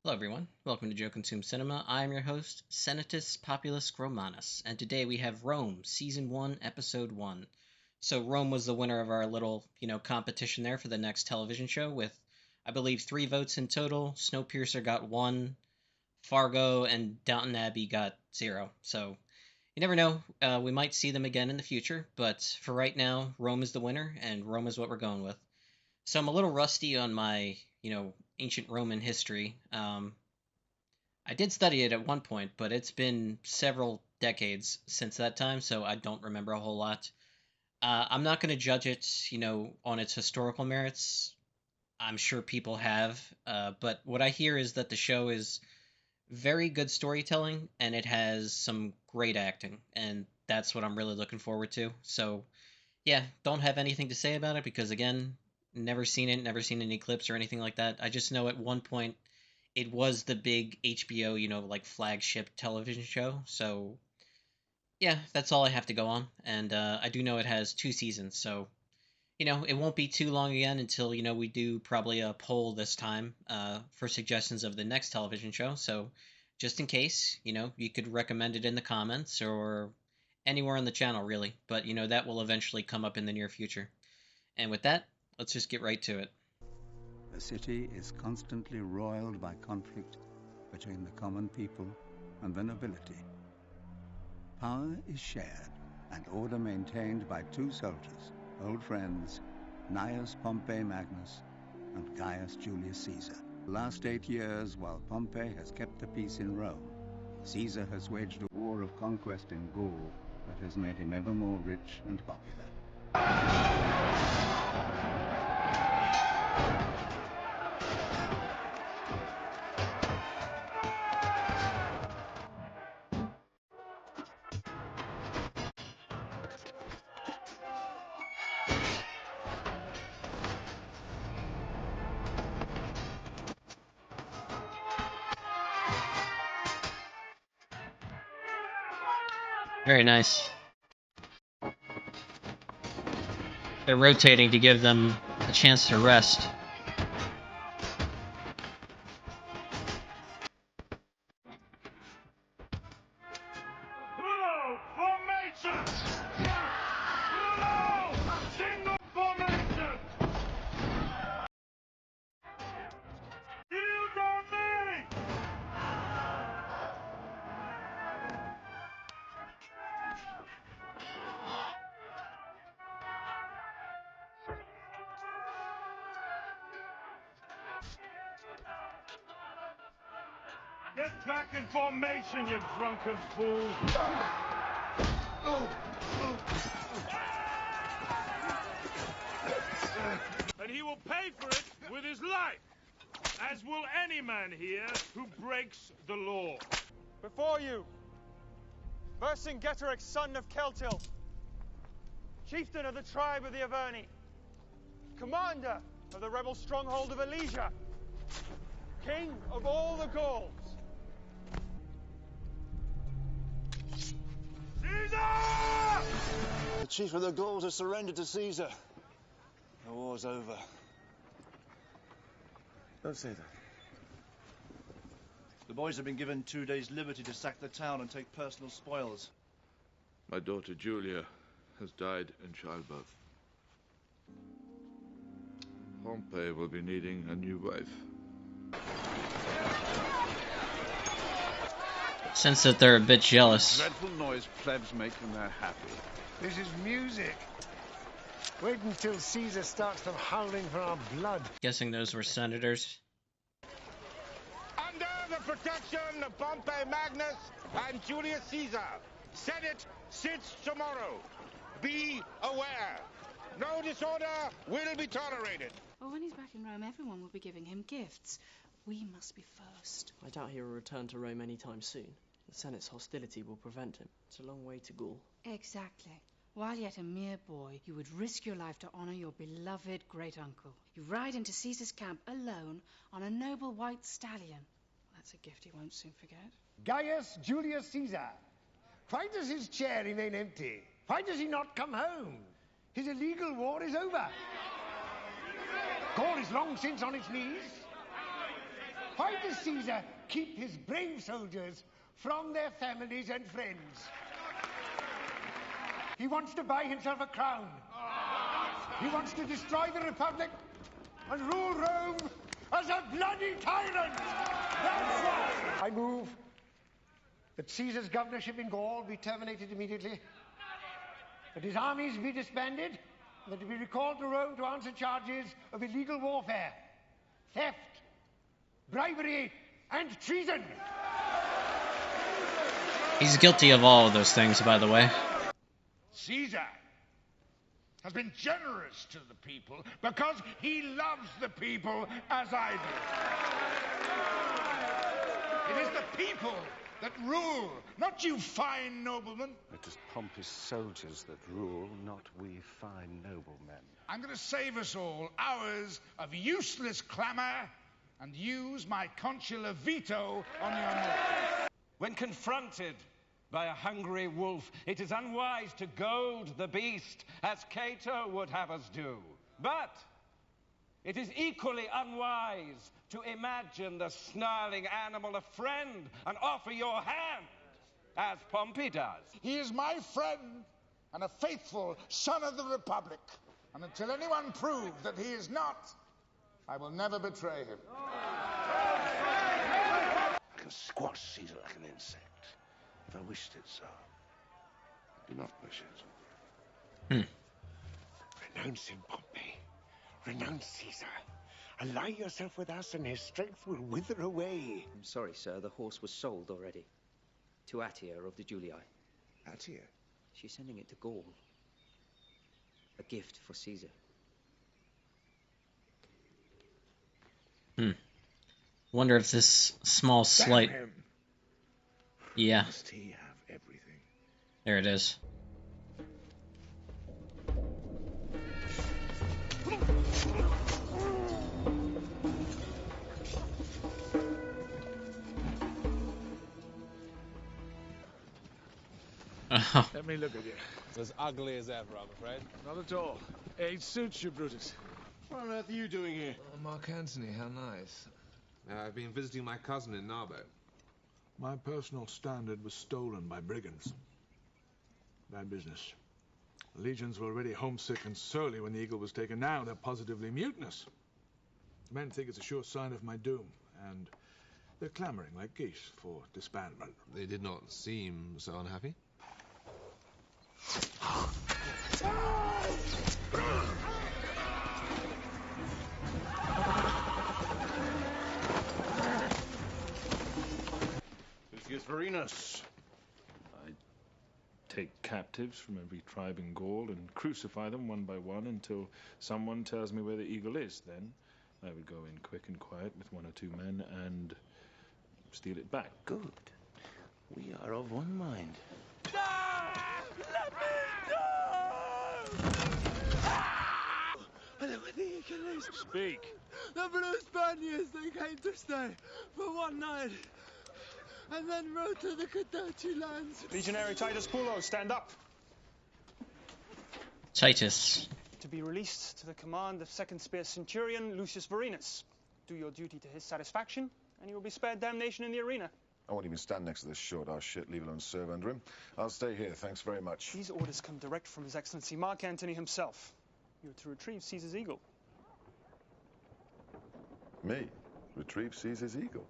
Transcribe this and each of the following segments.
Hello, everyone. Welcome to Joe Consume Cinema. I am your host, Senatus Populus Romanus, and today we have Rome, Season 1, Episode 1. So, Rome was the winner of our little, competition there for the next television show with, I believe, 3 votes in total. Snowpiercer got 1, Fargo and Downton Abbey got 0. So, you never know. We might see them again in the future, but for right now, Rome is the winner, and Rome is what we're going with. So, I'm a little rusty on my, ancient Roman history. I did study it at one point, but it's been several decades since that time, so I don't remember a whole lot. I'm not going to judge it, on its historical merits. I'm sure people have, but what I hear is that the show is very good storytelling and it has some great acting, and that's what I'm really looking forward to. So, yeah, don't have anything to say about it because, again, never seen it, never seen any clips or anything like that. I just know at one point it was the big HBO, like flagship television show. So yeah, that's all I have to go on. And I do know it has 2 seasons, so it won't be too long again until we do probably a poll this time for suggestions of the next television show. So just in case, you could recommend it in the comments or anywhere on the channel, really. But that will eventually come up in the near future. And with that, let's just get right to it. The city is constantly roiled by conflict between the common people and the nobility. Power is shared and order maintained by 2 soldiers, old friends, Gnaeus Pompey Magnus and Gaius Julius Caesar. The last 8 years, while Pompey has kept the peace in Rome, Caesar has waged a war of conquest in Gaul that has made him ever more rich and popular. Very nice. They're rotating to give them a chance to rest. Get back in formation, you drunken fool! And he will pay for it with his life, as will any man here who breaks the law. Before you, Vercingetorix, son of Celtil, chieftain of the tribe of the Averni, commander of the rebel stronghold of Alesia, king of all the Gauls. Caesar! The chief of the Gauls has surrendered to Caesar. The war's over. Don't say that. The boys have been given 2 days' liberty to sack the town and take personal spoils. My daughter Julia has died in childbirth. Pompey will be needing a new wife. Sense that they're a bit jealous. Dreadful noise plebs make when they're happy. This is music. Wait until Caesar starts them howling for our blood. Guessing those were senators. Under the protection of Pompey Magnus and Julius Caesar, Senate sits tomorrow. Be aware. No disorder will be tolerated. Well, when he's back in Rome, everyone will be giving him gifts. We must be first. I doubt he will return to Rome anytime soon. The Senate's hostility will prevent him. It's a long way to Gaul. Exactly. While yet a mere boy, you would risk your life to honor your beloved great-uncle. You ride into Caesar's camp alone on a noble white stallion. That's a gift he won't soon forget. Gaius Julius Caesar. Why does his chair remain empty? Why does he not come home? His illegal war is over. Gaul is long since on its knees. Why does Caesar keep his brave soldiers from their families and friends? He wants to buy himself a crown. He wants to destroy the Republic and rule Rome as a bloody tyrant. That's why I move that Caesar's governorship in Gaul be terminated immediately, that his armies be disbanded, and that he be recalled to Rome to answer charges of illegal warfare, theft, bribery, and treason. He's guilty of all of those things, by the way. Caesar has been generous to the people because he loves the people as I do. It is the people that rule, not you fine noblemen. It is Pompey's soldiers that rule, not we fine noblemen. I'm going to save us all hours of useless clamour and use my consular veto on your move. When confronted by a hungry wolf, it is unwise to goad the beast, as Cato would have us do. But it is equally unwise to imagine the snarling animal a friend and offer your hand, as Pompey does. He is my friend and a faithful son of the Republic. And until anyone proves that he is not, I will never betray him. I can squash Caesar like an insect, if I wished it so. I do not wish it. Renounce him, Pompey. Renounce Caesar. Ally yourself with us and his strength will wither away. I'm sorry, sir. The horse was sold already. To Attia of the Julii. Attia? She's sending it to Gaul. A gift for Caesar. Wonder if this small slight... Damn him. Yeah. Must he have everything? There it is. Let me look at you. It's as ugly as ever, I'm afraid. Not at all. It suits you, Brutus. What on earth are you doing here? Oh, Mark Antony, how nice. I've been visiting my cousin in Narbo. My personal standard was stolen by brigands. Bad business. The legions were already homesick and surly when the Eagle was taken. Now they're positively mutinous. The men think it's a sure sign of my doom, and they're clamoring like geese for disbandment. They did not seem so unhappy. Lucius Vorenus. I take captives from every tribe in Gaul and crucify them one by one until someone tells me where the eagle is. Then I would go in quick and quiet with one or two men and steal it back. Good. We are of one mind. Let me go! I know where the eagle is. Speak. The Blue Spaniards, they came to stay for one night and then rode to the Cadurci lands. Legionary Titus Pullo, stand up. Titus. To be released to the command of 2nd Spear Centurion Lucius Vorenus. Do your duty to his satisfaction, and you will be spared damnation in the arena. I won't even stand next to this short-ass shit, leave alone serve under him. I'll stay here, thanks very much. These orders come direct from His Excellency Mark Antony himself. You are to retrieve Caesar's eagle. Me? Retrieve Caesar's eagle?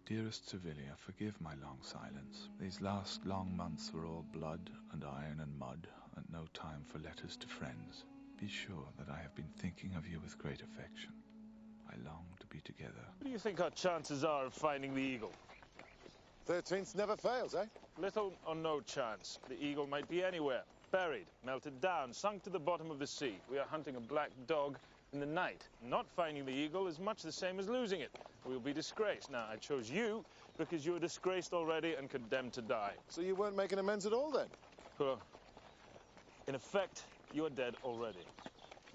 Dearest Servilia, forgive my long silence. These last long months were all blood and iron and mud, and no time for letters to friends. Be sure that I have been thinking of you with great affection. I long to be together. What do you think our chances are of finding the eagle? 13th never fails, eh? Little or no chance. The eagle might be anywhere. Buried, melted down, sunk to the bottom of the sea. We are hunting a black dog in the night. Not finding the eagle is much the same as losing it. We'll be disgraced. Now, I chose you because you were disgraced already and condemned to die. So you weren't making amends at all, then? Well, in effect, you are dead already.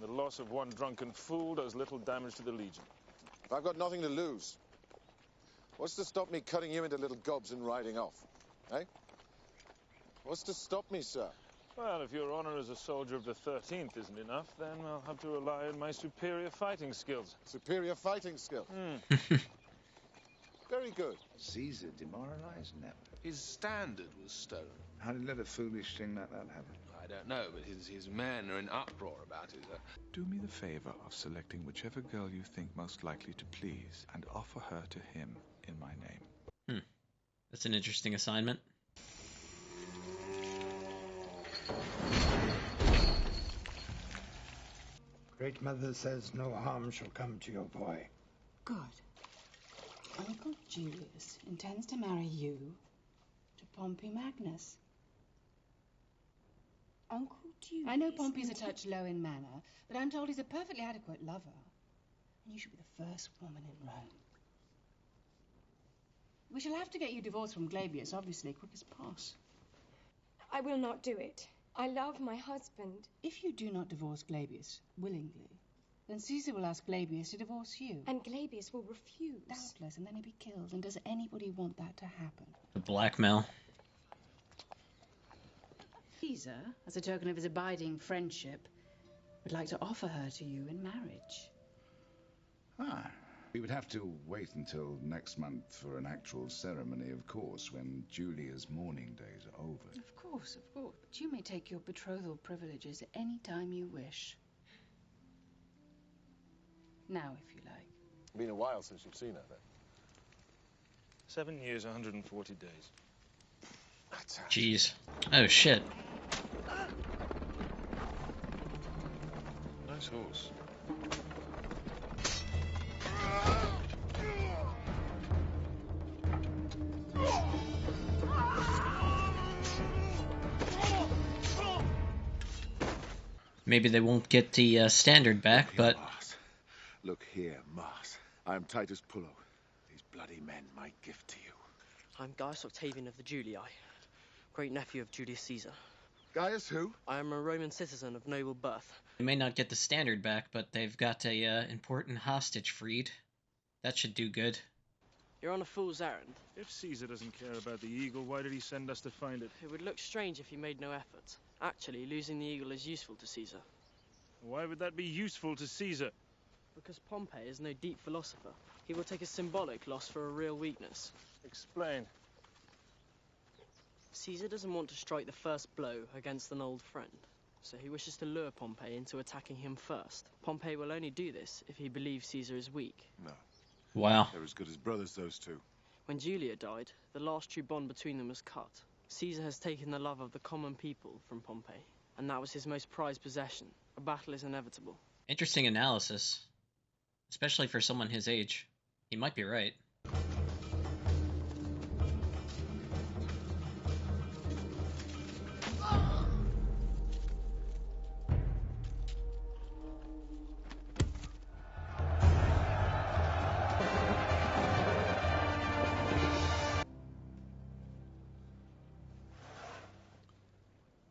The loss of one drunken fool does little damage to the Legion. I've got nothing to lose. What's to stop me cutting you into little gobs and riding off? Eh? What's to stop me, sir? Well, if your honor as a soldier of the 13th isn't enough, then I'll have to rely on my superior fighting skills. Superior fighting skill? Very good. Caesar demoralized? Never. His standard was stolen. How did he let a foolish thing like that happen? I don't know, but his men are in uproar about it. Do me the favor of selecting whichever girl you think most likely to please and offer her to him in my name. That's an interesting assignment. Great Mother says no harm shall come to your boy. Good. Uncle Julius intends to marry you to Pompey Magnus. Uncle Julius? I know Pompey's a touch low in manner, but I'm told he's a perfectly adequate lover. And you should be the first woman in Rome. We shall have to get you divorced from Glabius, obviously, quick as pos. I will not do it. I love my husband. If you do not divorce Glabius willingly, then Caesar will ask Glabius to divorce you. And Glabius will refuse. Doubtless, and then he'll be killed. And does anybody want that to happen? Blackmail. Caesar, as a token of his abiding friendship, would like to offer her to you in marriage. Ah, we would have to wait until next month for an actual ceremony, of course, when Julia's mourning days are over. Of course, of course. But you may take your betrothal privileges any time you wish. Now, if you like. Been a while since you've seen her, then. 7 years, 140 days. Jeez. Oh, shit. Nice horse. Maybe they won't get the standard back, but... Mars. Look here, Mars. I am Titus Pullo. These bloody men, my gift to you. I'm Gaius Octavian of the Julii, great-nephew of Julius Caesar. Gaius who? I am a Roman citizen of noble birth. They may not get the standard back, but they've got a important hostage freed. That should do good. You're on a fool's errand. If Caesar doesn't care about the eagle, why did he send us to find it? It would look strange if he made no effort. Actually, losing the eagle is useful to Caesar. Why would that be useful to Caesar? Because Pompey is no deep philosopher. He will take a symbolic loss for a real weakness. Explain. Caesar doesn't want to strike the first blow against an old friend, so he wishes to lure Pompey into attacking him first. Pompey will only do this if he believes Caesar is weak. No. Wow. They're as good as brothers, those two. When Julia died, the last true bond between them was cut. Caesar has taken the love of the common people from Pompey, and that was his most prized possession. A battle is inevitable. Interesting analysis, especially for someone his age. He might be right.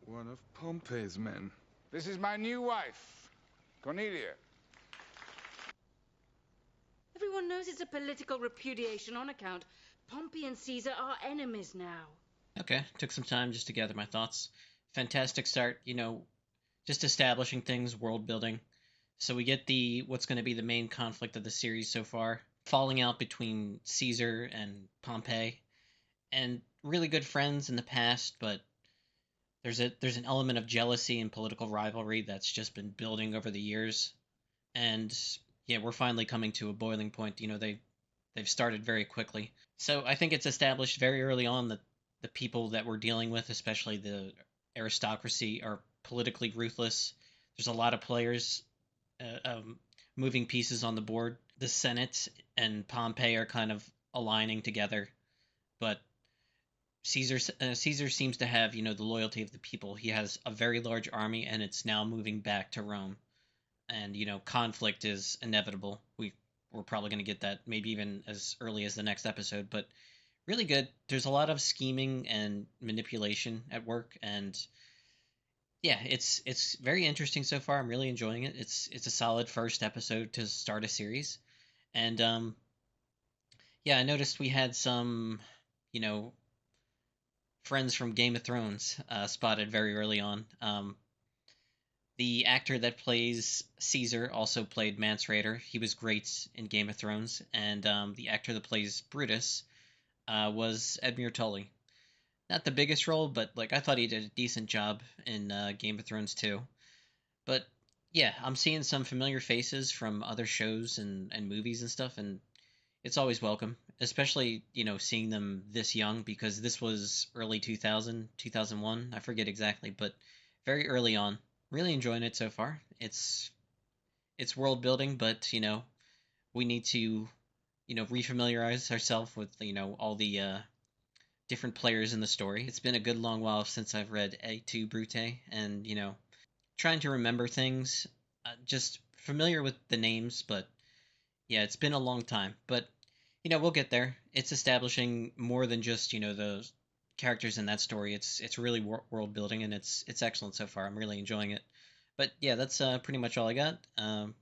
One of Pompey's men. This is my new wife, Cornelia. Everyone knows it's a political repudiation on account. Pompey and Caesar are enemies now. Okay, took some time just to gather my thoughts. Fantastic start, just establishing things, world building. So we get what's going to be the main conflict of the series so far. Falling out between Caesar and Pompey. And really good friends in the past, but there's an element of jealousy and political rivalry that's just been building over the years. And yeah, we're finally coming to a boiling point. They've started very quickly. So I think it's established very early on that the people that we're dealing with, especially the aristocracy, are politically ruthless. There's a lot of players, moving pieces on the board. The Senate and Pompey are kind of aligning together, but Caesar seems to have, the loyalty of the people. He has a very large army, and it's now moving back to Rome. And, conflict is inevitable. We're probably going to get that maybe even as early as the next episode, but really good. There's a lot of scheming and manipulation at work, and yeah, it's very interesting so far. I'm really enjoying it. It's a solid first episode to start a series. And yeah, I noticed we had some, friends from Game of Thrones spotted very early on. The actor that plays Caesar also played Mance Rayder. He was great in Game of Thrones. And the actor that plays Brutus was Edmure Tully. Not the biggest role, but like I thought he did a decent job in Game of Thrones too. But yeah, I'm seeing some familiar faces from other shows and movies and stuff, and it's always welcome, especially, seeing them this young because this was early 2000, 2001. I forget exactly, but very early on. Really enjoying it so far. It's world building, but, we need to, refamiliarize ourselves with, all the different players in the story. It's been a good long while since I've read A2 Brute, and, trying to remember things, just familiar with the names, but yeah, it's been a long time. But, we'll get there. It's establishing more than just, the characters in that story. It's really world building, and it's excellent so far. I'm really enjoying it. But yeah, that's pretty much all I got.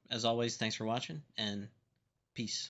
As always, thanks for watching, and peace.